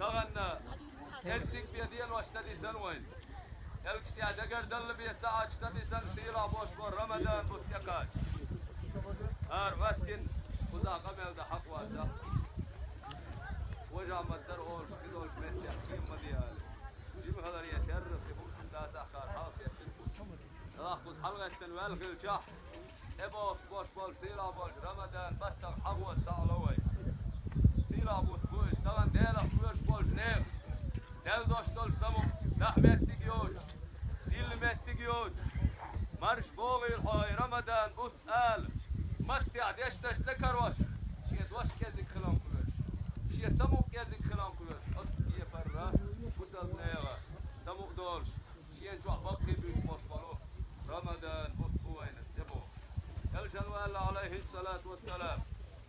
تغنى ازيك بيدين واشتدي سنوين الكشتي دقر دل بي ساعة اشتدي سن سيرا بوش بور رمضان بوتيكاج واتن وزا قبل ده حق واسا وجا مدر اولش كدولش مهتي حكيم مديال جيم هذا يترف يبوش داس اخر حاف راخوز حلقة والغي الجح ابوش بوش بول سيرا بوش رمضان بطل حقوة السعلوي سيرا بوت بوش تغن ديلا بوش بول جنيف دل دوش دول سمو نحمت تيجيوش ديل مت تيجيوش مرش بوغي الحوي رمضان بوت آل متي عديش تش سكروش شيء دوش كازي خلام كلش شيء سمو كازي خلام كلش أصبي برا وصل نيرة سمو دولش شيء نجوع بقي بيش باش بالو رمضان بوت بوين التبوش الجلوال عليه الصلاة والسلام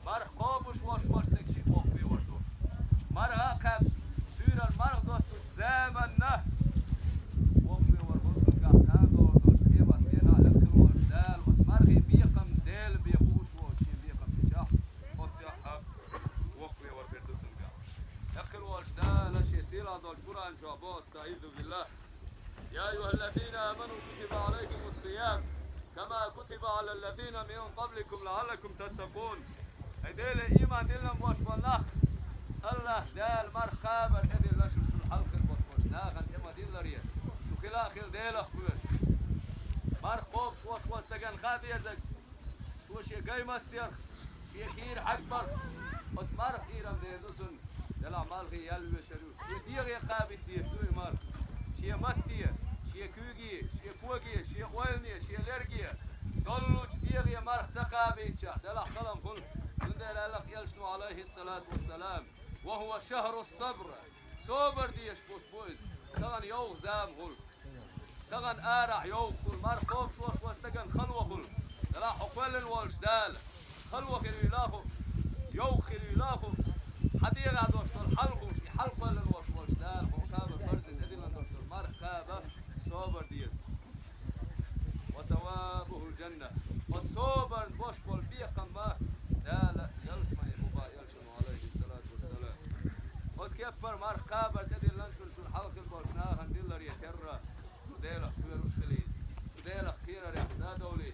مرح قابوش واش تكشي قوبي وردو مرها قب سير المرء دوستو زمنه وقفي وربطن قاعدان دوردوش قيمة بينا لكن والدال بس مرغي بيقم ديل بيقوش وشي بيقم بجاح وطيح حق وقفي وربطن قاعد لكن والدال اشي سيرا دوش قرآن جوابو استعيذ بالله يا أيها الذين آمنوا كتب عليكم الصيام كما كتب على الذين من قبلكم لعلكم تتقون هديل إيمان ديلنا موش بالله الله دال مرخابر هذه لا شو الحلقة البوش ناخن إما دين لريه شو كلا خيل ديله خوش مرخوب شو استجن خاطي يزق شو شيء قيمة تصير شيء كير حكبر وتمرخ إيرام ديلوسن دلع مالخي يلوي شروش شيء ديغي قابل دي شو مال شيء ماتية شيء كوجي شيء كوجي شيء قوالني شيء لرجية دلوش ديغي مرخ تقابل شاه دلع خلم كل من دلع لك يلشنو عليه الصلاة والسلام وهو شهر الصبر صبر ديش بوت بوز تغن يوغ زام غل تغن آرع يوغ خل مرقوب شوش واستقن خلوة خل لا حقوال والش دال خلوة خلو يلاخوش يوغ خلو يلاخوش حديغ عدوش دول حلقوش يحلقوا للوش والش دال حقابة فرز الذين عدوش دول مرقابة صبر ديش وثوابه الجنة وصبر بوش بول بيقم ما دال يلسمع يبوبا يلشنو عليه الصلاة والسلام وز كيفر مرقابة تدي لنشر شو الحلقة البوشناها نديلر يترى شو ديلك كير وش خليل شو ديلك كير يحسا دولي